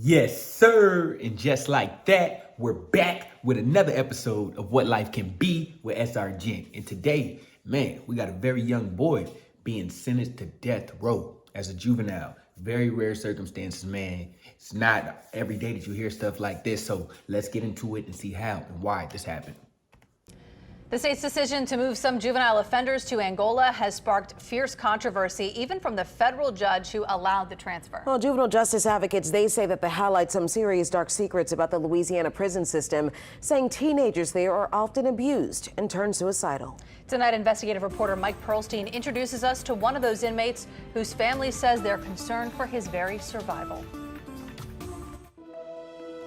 Yes, sir. And just like that, we're back with another episode of What Life Can Be with SR.Gent. And today, man, we got a very young boy being sentenced to death row as a juvenile. Very rare circumstances, man. It's not every day that you hear stuff like this. So let's get into it and see how and why this happened. The state's decision to move some juvenile offenders to Angola has sparked fierce controversy, even from the federal judge who allowed the transfer. Well, juvenile justice advocates, they say that they highlight some serious dark secrets about the Louisiana prison system, saying teenagers there are often abused and turn suicidal. Tonight, investigative reporter Mike Perlstein introduces us to one of those inmates whose family says they're concerned for his very survival.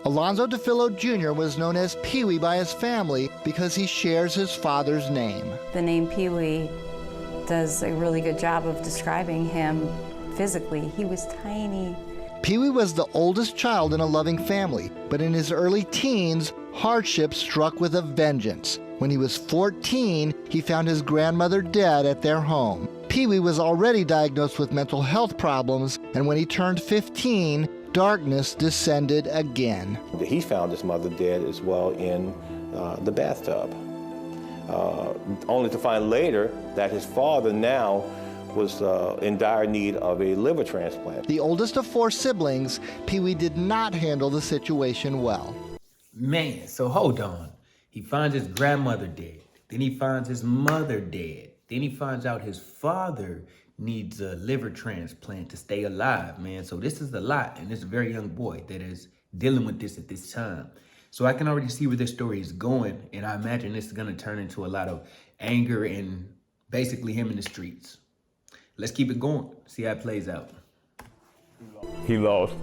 Alonzo DeFillo Jr. was known as Pee-wee by his family because he shares his father's name. The name Pee-wee does a really good job of describing him physically. He was tiny. Pee-wee was the oldest child in a loving family, but in his early teens, hardship struck with a vengeance. When he was 14, he found his grandmother dead at their home. Pee-wee was already diagnosed with mental health problems, and when he turned 15, darkness descended again. He found his mother dead as well in the bathtub, only to find later that his father now was in dire need of a liver transplant. The oldest of 4 siblings, Pee-wee did not handle the situation well. Man, so hold on. He finds his grandmother dead. Then he finds his mother dead. Then he finds out his father needs a liver transplant to stay alive, man. So this is a lot, and it's a very young boy that is dealing with this at this time. So I can already see where this story is going, and I imagine this is gonna turn into a lot of anger and basically him in the streets. Let's keep it going, see how it plays out. He lost.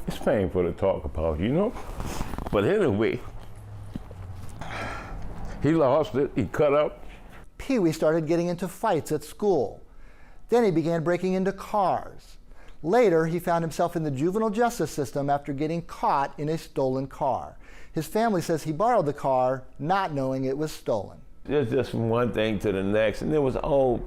It's painful to talk about, you know? But anyway, he lost it, he cut up. Pee-wee started getting into fights at school. Then he began breaking into cars. Later, he found himself in the juvenile justice system after getting caught in a stolen car. His family says he borrowed the car, not knowing it was stolen. It's just from one thing to the next, and it was all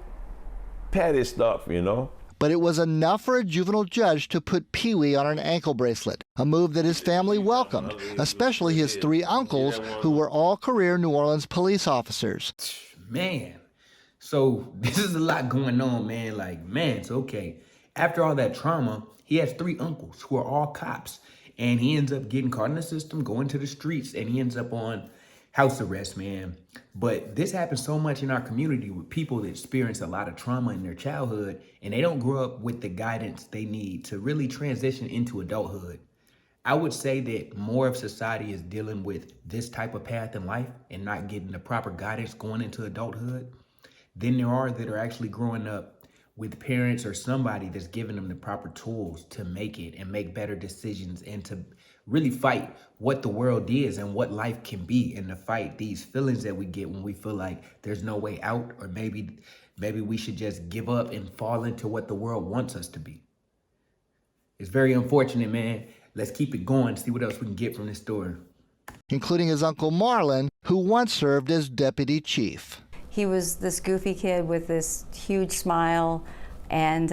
petty stuff, you know? But it was enough for a juvenile judge to put Pee-wee on an ankle bracelet, a move that his family welcomed, especially his 3 uncles, who were all career New Orleans police officers. Man, so this is a lot going on, man. Like, man, it's okay. After all that trauma, he has 3 uncles who are all cops, and he ends up getting caught in the system, going to the streets, and he ends up on house arrest, man. But this happens so much in our community with people that experience a lot of trauma in their childhood, and they don't grow up with the guidance they need to really transition into adulthood. I would say that more of society is dealing with this type of path in life and not getting the proper guidance going into adulthood than there are that are actually growing up with parents or somebody that's giving them the proper tools to make it and make better decisions and to really fight what the world is and what life can be, and to fight these feelings that we get when we feel like there's no way out, or maybe we should just give up and fall into what the world wants us to be. It's very unfortunate, man. Let's keep it going, see what else we can get from this story. Including his uncle Marlon, who once served as deputy chief. He was this goofy kid with this huge smile and,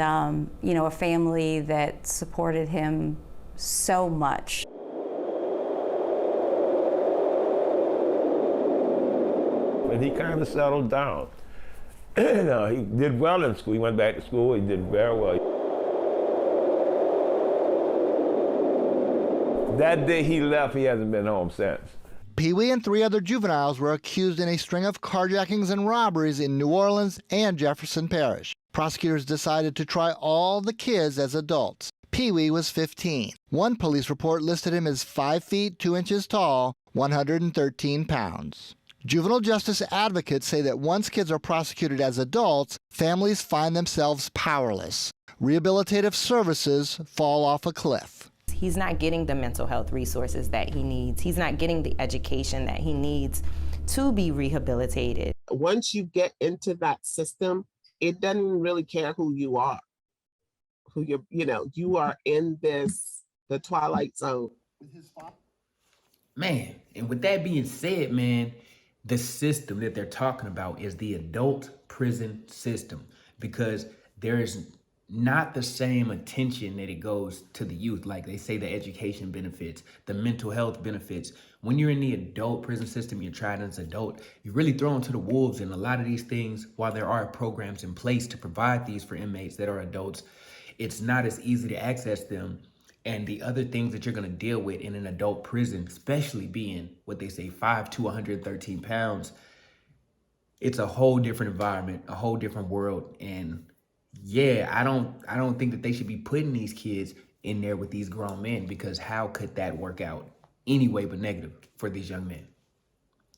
you know, a family that supported him so much. And he kind of settled down. He did well in school. He went back to school, he did very well. That day he left, he hasn't been home since. Pee-wee and 3 other juveniles were accused in a string of carjackings and robberies in New Orleans and Jefferson Parish. Prosecutors decided to try all the kids as adults. Pee-wee was 15. One police report listed him as 5 feet 2 inches tall, 113 pounds. Juvenile justice advocates say that once kids are prosecuted as adults, families find themselves powerless. Rehabilitative services fall off a cliff. He's not getting the mental health resources that he needs. He's not getting the education that he needs to be rehabilitated. Once you get into that system, it doesn't really care who you are. You are in the twilight zone. Man, and with that being said, man, the system that they're talking about is the adult prison system, because there is not the same attention that it goes to the youth. Like they say, the education benefits, the mental health benefits. When you're in the adult prison system, you're tried as an adult, you're really thrown to the wolves. And a lot of these things, while there are programs in place to provide these for inmates that are adults, it's not as easy to access them. And the other things that you're going to deal with in an adult prison, especially being what they say 5'2", 113 pounds, it's a whole different environment, a whole different world. And yeah, I don't think that they should be putting these kids in there with these grown men, because how could that work out anyway but negative for these young men?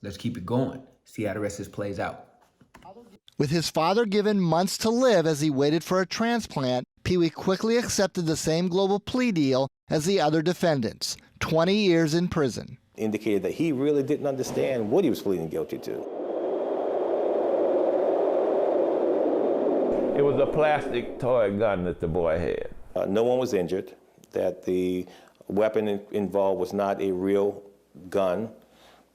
Let's keep it going. See how the rest of this plays out. With his father given months to live as he waited for a transplant, Pee-wee quickly accepted the same global plea deal as the other defendants, 20 years in prison. Indicated that he really didn't understand what he was pleading guilty to. It was a plastic toy gun that the boy had. No one was injured, that the weapon involved was not a real gun,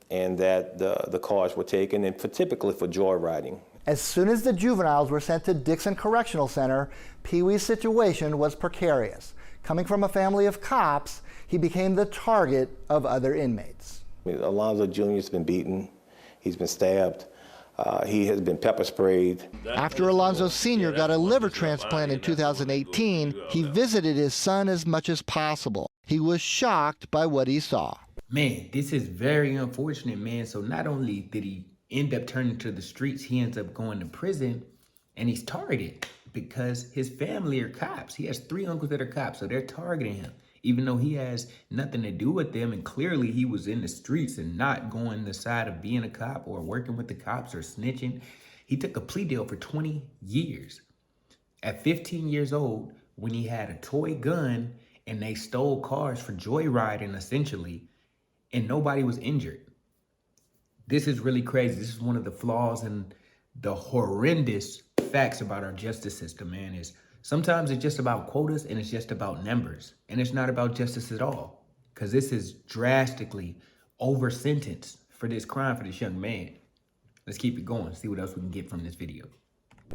and that the cars were taken, and typically for joyriding. As soon as the juveniles were sent to Dixon Correctional Center, Pee-wee's situation was precarious. Coming from a family of cops, he became the target of other inmates. Alonzo Jr. has been beaten, he's been stabbed, he has been pepper sprayed. After Alonzo Sr. got a liver transplant in 2018, he visited his son as much as possible. He was shocked by what he saw. Man, this is very unfortunate, man. So not only did he end up turning to the streets, he ends up going to prison, and he's targeted because his family are cops. He has 3 uncles that are cops, so they're targeting him, even though he has nothing to do with them. And clearly he was in the streets and not going the side of being a cop or working with the cops or snitching. He took a plea deal for 20 years. At 15 years old, when he had a toy gun and they stole cars for joyriding essentially, and nobody was injured. This is really crazy. This is one of the flaws and the horrendous facts about our justice system, man, is sometimes it's just about quotas and it's just about numbers. And it's not about justice at all, because this is drastically over sentenced for this crime for this young man. Let's keep it going, see what else we can get from this video.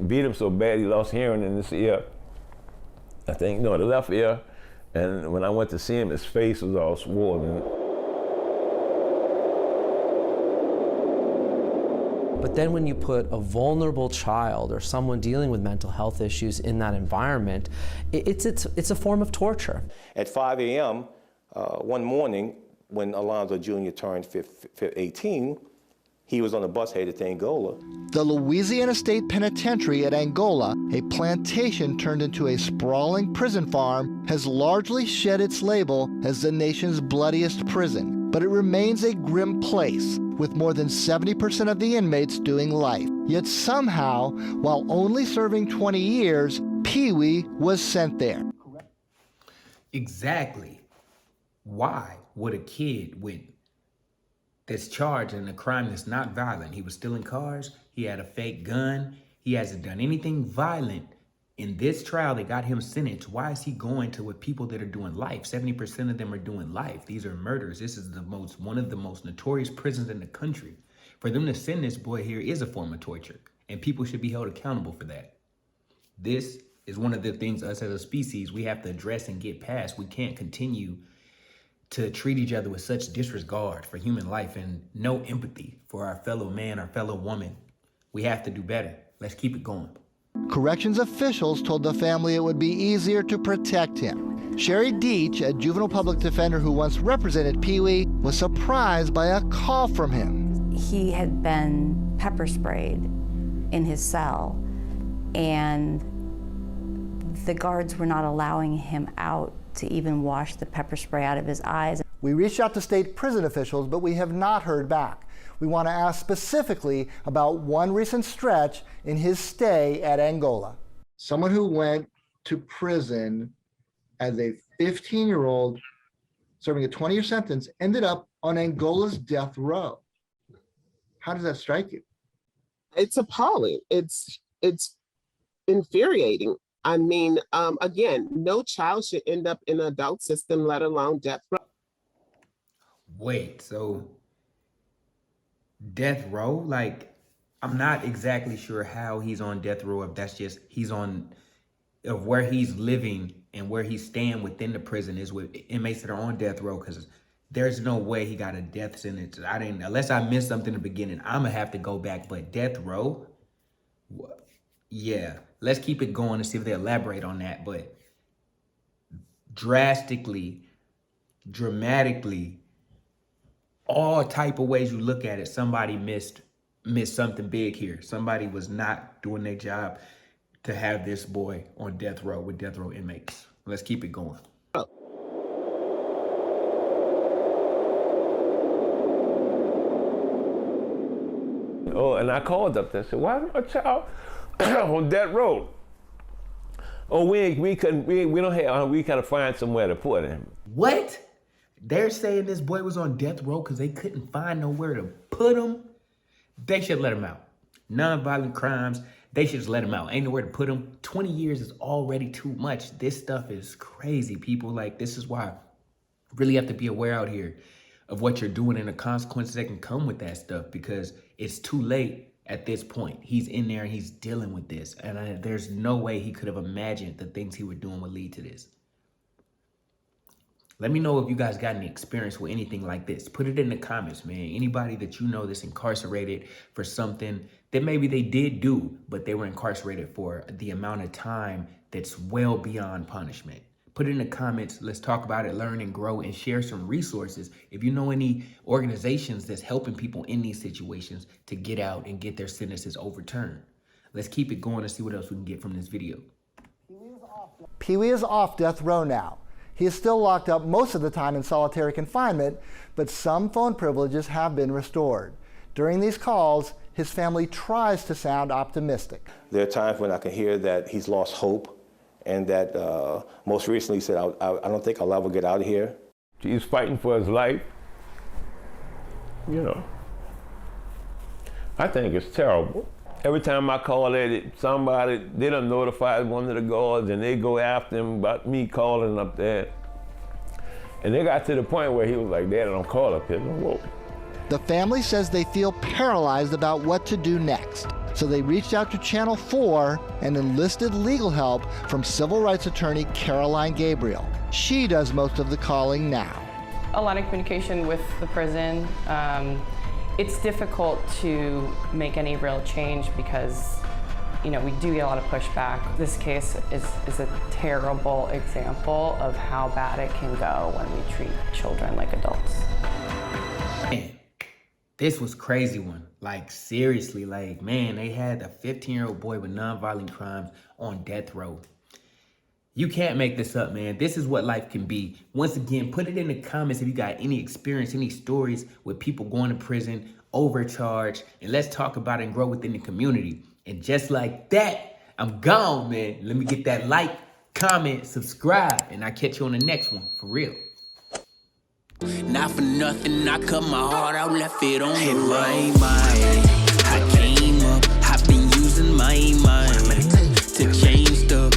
Beat him so bad he lost hearing in this ear. I think, no, the left ear. And when I went to see him, his face was all swollen. But then when you put a vulnerable child or someone dealing with mental health issues in that environment, it's a form of torture. At 5 a.m. One morning, when Alonzo Jr. turned 18, he was on a bus headed to Angola. The Louisiana State Penitentiary at Angola, a plantation turned into a sprawling prison farm, has largely shed its label as the nation's bloodiest prison. But it remains a grim place, with more than 70% of the inmates doing life. Yet somehow, while only serving 20 years, Pee-wee was sent there. Exactly. Why would a kid that's charged in a crime that's not violent, he was stealing cars, he had a fake gun, he hasn't done anything violent, in this trial that got him sentenced, why is he going to with people that are doing life? 70% of them are doing life. These are murders. This is one of the most notorious prisons in the country. For them to send this boy here is a form of torture, and people should be held accountable for that. This is one of the things us as a species we have to address and get past. We can't continue to treat each other with such disregard for human life and no empathy for our fellow man, our fellow woman. We have to do better. Let's keep it going. Corrections officials told the family it would be easier to protect him. Sherry Deach, a juvenile public defender who once represented Pee-wee, was surprised by a call from him. He had been pepper sprayed in his cell, and the guards were not allowing him out to even wash the pepper spray out of his eyes. We reached out to state prison officials, but we have not heard back. We want to ask specifically about one recent stretch in his stay at Angola. Someone who went to prison as a 15-year-old serving a 20-year sentence ended up on Angola's death row. How does that strike you? It's appalling. It's infuriating. I mean, again, no child should end up in an adult system, let alone death row. Wait, so death row? Like, I'm not exactly sure how he's on death row, if that's just he's on of where he's living and where he's staying within the prison is with inmates that are on death row, because there's no way he got a death sentence. Unless I missed something in the beginning, I'm gonna have to go back. But death row, yeah. Let's keep it going and see if they elaborate on that. But dramatically, all type of ways you look at it, somebody missed something big here. Somebody was not doing their job to have this boy on death row with death row inmates. Let's keep it going. Oh, and I called up there and said, why is my child on death row? Oh, we gotta find somewhere to put him. What? They're saying this boy was on death row because they couldn't find nowhere to put him? They should let him out. Non-violent crimes, they should just let him out. Ain't nowhere to put him. 20 years is already too much. This stuff is crazy, people. Like, this is why you really have to be aware out here of what you're doing and the consequences that can come with that stuff, because it's too late at this point. He's in there and he's dealing with this. And there's no way he could have imagined the things he was doing would lead to this. Let me know if you guys got any experience with anything like this. Put it in the comments, man. Anybody that you know that's incarcerated for something that maybe they did do, but they were incarcerated for the amount of time that's well beyond punishment. Put it in the comments. Let's talk about it, learn and grow, and share some resources. If you know any organizations that's helping people in these situations to get out and get their sentences overturned. Let's keep it going and see what else we can get from this video. Pee-wee is off death row now. He is still locked up most of the time in solitary confinement, but some phone privileges have been restored. During these calls, his family tries to sound optimistic. There are times when I can hear that he's lost hope, and that most recently he said, I don't think I'll ever get out of here. He's fighting for his life. You know, I think it's terrible. Every time I call it, somebody, they done notified one of the guards and they go after him about me calling up there. And they got to the point where he was like, Dad, don't call up here no more. The family says they feel paralyzed about what to do next. So they reached out to Channel 4 and enlisted legal help from civil rights attorney Caroline Gabriel. She does most of the calling now. A lot of communication with the prison. It's difficult to make any real change because, you know, we do get a lot of pushback. This case is a terrible example of how bad it can go when we treat children like adults. Man, this was crazy one. Like, seriously, like, man, they had a 15-year-old boy with nonviolent crimes on death row. You can't make this up, man. This is what life can be. Once again, put it in the comments if you got any experience, any stories with people going to prison, overcharged, and let's talk about it and grow within the community. And just like that, I'm gone, man. Let me get that like, comment, subscribe, and I'll catch you on the next one, for real. Not for nothing, I cut my heart out, left it on the road. I came up, I've been using my mind.